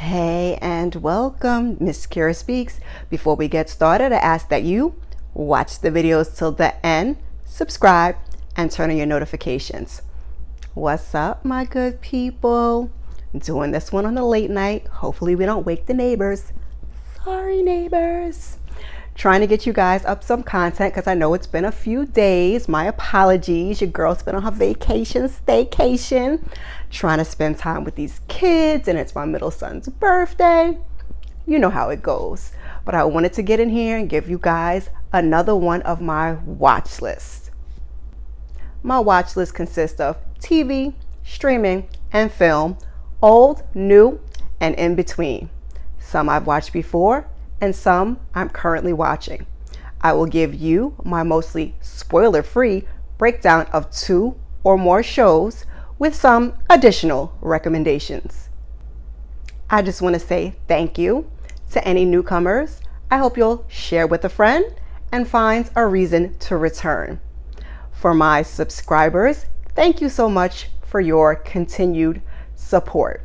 Hey and welcome, msKIRAspeaks. Before we get started, I ask that you watch the videos till the end, subscribe, and turn on your notifications. What's up, my good people? Doing this one on a late night. Hopefully we don't wake the neighbors. Sorry, neighbors. Trying to get you guys up some content because I know it's been a few days. My apologies. Your girl's been on her vacation, staycation, trying to spend time with these kids, and it's my middle son's birthday. You know how it goes. But I wanted to get in here and give you guys another one of my watch lists. My watch list consists of TV, streaming, and film, old, new, and in between. Some I've watched before, and some I'm currently watching. I will give you my mostly spoiler-free breakdown of 2 or more shows with some additional recommendations. I just want to say thank you to any newcomers. I hope you'll share with a friend and find a reason to return. For my subscribers, thank you so much for your continued support.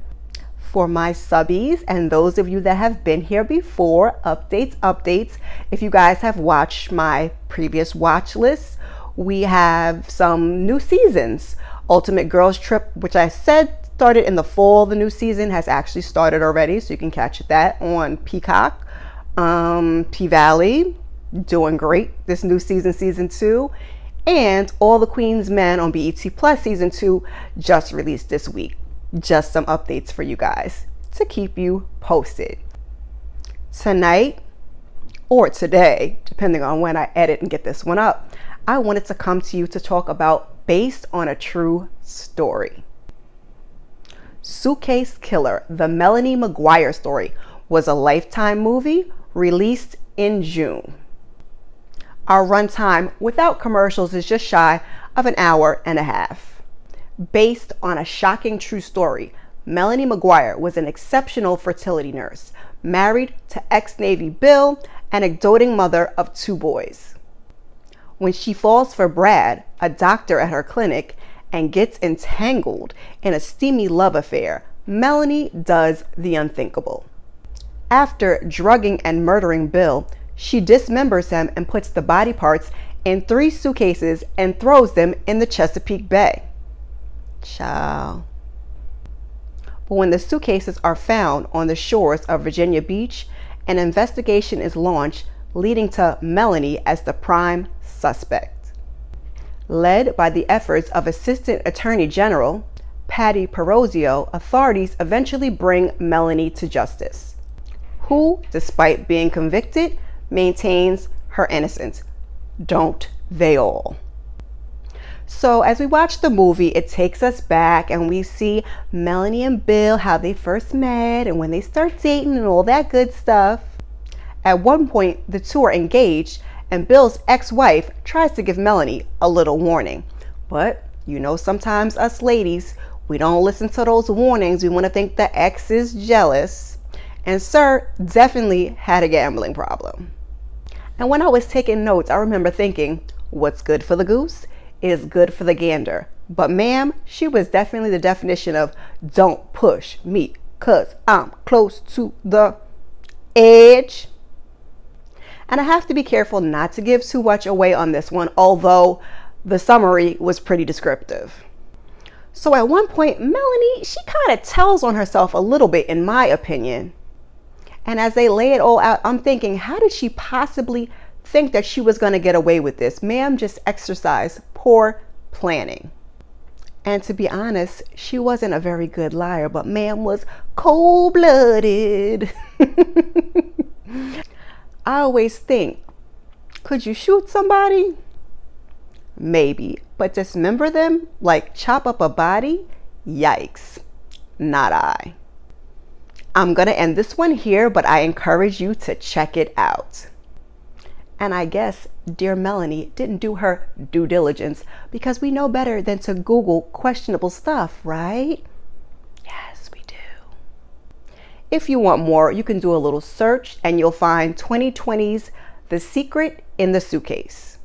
For my subbies and those of you that have been here before, updates. If you guys have watched my previous watch lists, we have some new seasons. Ultimate Girls Trip, which I said started in the fall, the new season has actually started already, so you can catch that on Peacock. P-Valley, doing great this new season 2. And All the Queen's Men on BET Plus season 2 just released this week. Just some updates for you guys to keep you posted. Tonight, or today, depending on when I edit and get this one up, I wanted to come to you to talk about Based on a True Story. Suitcase Killer, the Melanie McGuire story, was a Lifetime movie released in June. Our runtime without commercials is just shy of an hour and a half. Based on a shocking true story, Melanie McGuire was an exceptional fertility nurse, married to ex-Navy Bill, and a doting mother of 2 boys. When she falls for Brad, a doctor at her clinic, and gets entangled in a steamy love affair, Melanie does the unthinkable. After drugging and murdering Bill, she dismembers him and puts the body parts in 3 suitcases and throws them in the Chesapeake Bay. Child. But when the suitcases are found on the shores of Virginia Beach, an investigation is launched, leading to Melanie as the prime suspect. Led by the efforts of Assistant Attorney General Patty Perozio, authorities eventually bring Melanie to justice, who, despite being convicted, maintains her innocence. Don't they all? So as we watch the movie, it takes us back and we see Melanie and Bill, how they first met and when they start dating and all that good stuff. At one point, the 2 are engaged and Bill's ex-wife tries to give Melanie a little warning. But you know, sometimes us ladies, we don't listen to those warnings. We want to think the ex is jealous. And Sir definitely had a gambling problem. And when I was taking notes, I remember thinking, what's good for the goose is good for the gander. But ma'am, she was definitely the definition of don't push me cause I'm close to the edge. And I have to be careful not to give too much away on this one, although the summary was pretty descriptive. So at one point, Melanie, she kind of tells on herself a little bit, in my opinion. And as they lay it all out, I'm thinking, how did she possibly think that she was going to get away with this? Ma'am just exercised poor planning. And to be honest, she wasn't a very good liar, but ma'am was cold-blooded. I always think, could you shoot somebody? Maybe, but dismember them, like chop up a body? Yikes, not I. I'm going to end this one here, but I encourage you to check it out. And I guess dear Melanie didn't do her due diligence because we know better than to Google questionable stuff, right? Yes, we do. If you want more, you can do a little search and you'll find 2020's The Secret in the Suitcase.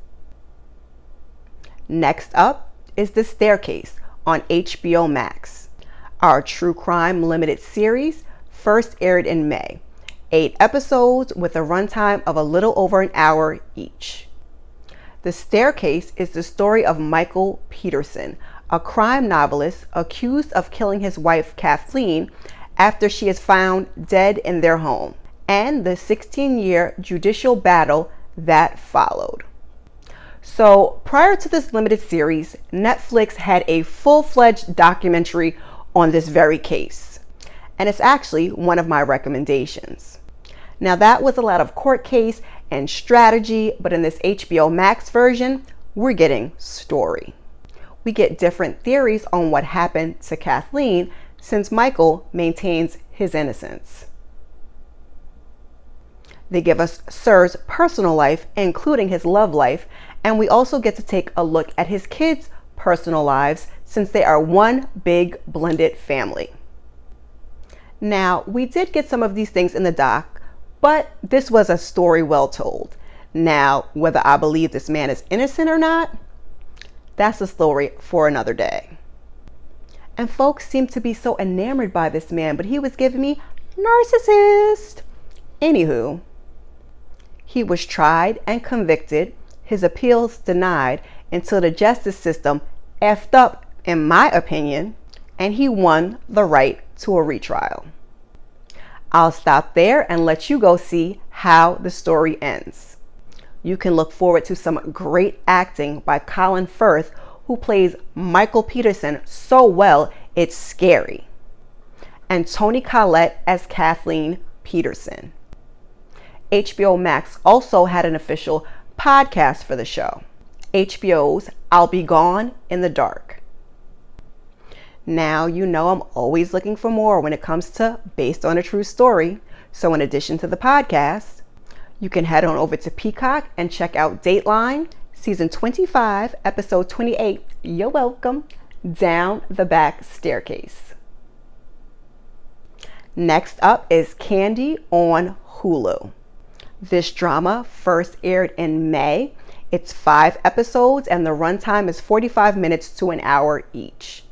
Next up is The Staircase on HBOMAX, our true crime limited series first aired in May. 8 episodes with a runtime of a little over an hour each. The Staircase is the story of Michael Peterson, a crime novelist accused of killing his wife Kathleen after she is found dead in their home, and the 16-year judicial battle that followed. So prior to this limited series, Netflix had a full-fledged documentary on this very case, and it's actually one of my recommendations. Now that was a lot of court case and strategy, but in this HBOMAX version, we're getting story. We get different theories on what happened to Kathleen since Michael maintains his innocence. They give us Sir's personal life, including his love life, and we also get to take a look at his kids' personal lives since they are one big blended family. Now, we did get some of these things in the doc, but this was a story well told. Now, whether I believe this man is innocent or not, that's a story for another day. And folks seem to be so enamored by this man, but he was giving me narcissist. Anywho, he was tried and convicted, his appeals denied until the justice system effed up, in my opinion, and he won the right to a retrial. I'll stop there and let you go see how the story ends. You can look forward to some great acting by Colin Firth, who plays Michael Peterson so well it's scary, and Toni Collette as Kathleen Peterson. HBOMAX also had an official podcast for the show, HBO's I'll Be Gone in the Dark. Now, you know I'm always looking for more when it comes to based on a true story. So in addition to the podcast, you can head on over to Peacock and check out Dateline, season 25, episode 28. You're welcome. Down the Back Staircase. Next up is Candy on Hulu. This drama first aired in May. It's 5 episodes and the runtime is 45 minutes to an hour each.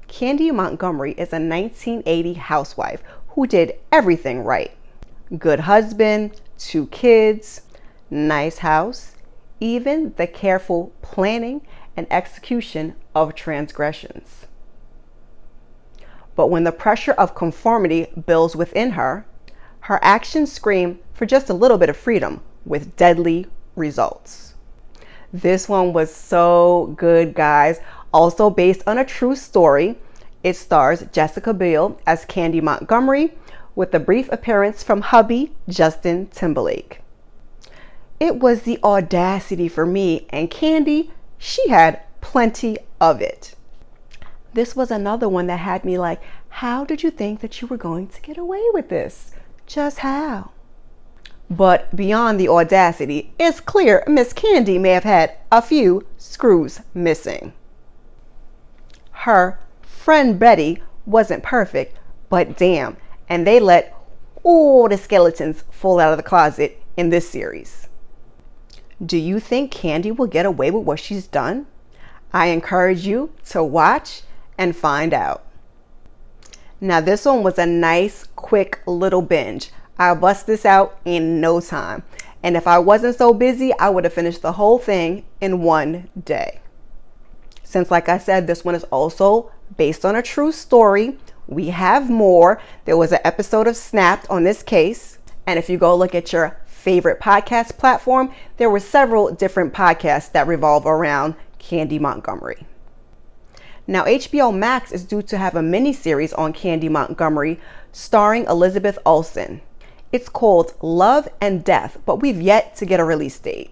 Candy Montgomery is a 1980 housewife who did everything right. Good husband, 2 kids, nice house, even the careful planning and execution of transgressions. But when the pressure of conformity builds within her, her actions scream for just a little bit of freedom with deadly results. This one was so good, guys. Also based on a true story. It stars Jessica Biel as Candy Montgomery with a brief appearance from hubby Justin Timberlake. It was the audacity for me, and Candy, she had plenty of it. This was another one that had me like, how did you think that you were going to get away with this? Just how? But beyond the audacity, it's clear Miss Candy may have had a few screws missing. Her friend Betty wasn't perfect, but damn, and they let all the skeletons fall out of the closet in this series. Do you think Candy will get away with what she's done? I encourage you to watch and find out. Now this one was a nice, quick little binge. I'll bust this out in no time. And if I wasn't so busy, I would have finished the whole thing in one day. Since, like I said, this one is also based on a true story, we have more. There was an episode of Snapped on this case. And if you go look at your favorite podcast platform, there were several different podcasts that revolve around Candy Montgomery. Now, HBOMAX is due to have a mini-series on Candy Montgomery starring Elizabeth Olsen. It's called Love and Death, but we've yet to get a release date.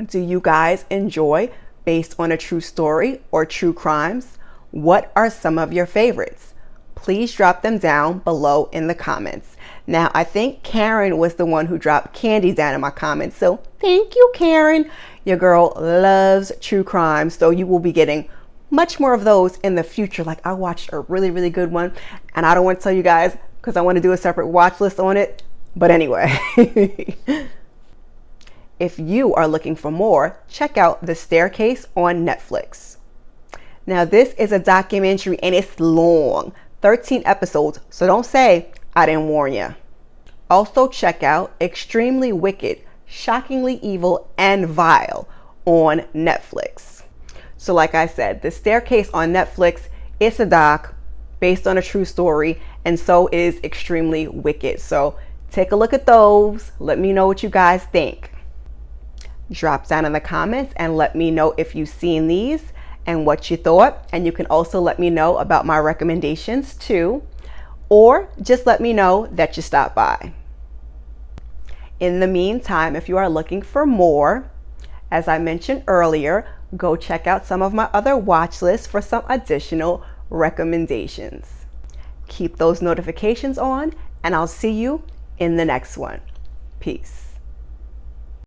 Do you guys enjoy based on a true story or true crimes? What are some of your favorites? Please drop them down below in the comments. Now, I think Karen was the one who dropped Candy down in my comments. So thank you, Karen. Your girl loves true crime. So you will be getting much more of those in the future. Like, I watched a really, really good one, and I don't want to tell you guys because I want to do a separate watch list on it. But anyway, if you are looking for more, check out The Staircase on Netflix. Now, this is a documentary and it's long, 13 episodes, so don't say I didn't warn you. Also check out Extremely Wicked, Shockingly Evil, and Vile on Netflix. So like I said, The Staircase on Netflix is a doc based on a true story, and so is Extremely Wicked. So take a look at those. Let me know what you guys think. Drop down in the comments and let me know if you've seen these and what you thought. And you can also let me know about my recommendations too, or just let me know that you stopped by. In the meantime, if you are looking for more, as I mentioned earlier, go check out some of my other watch lists for some additional recommendations. Keep those notifications on, and I'll see you in the next one. Peace.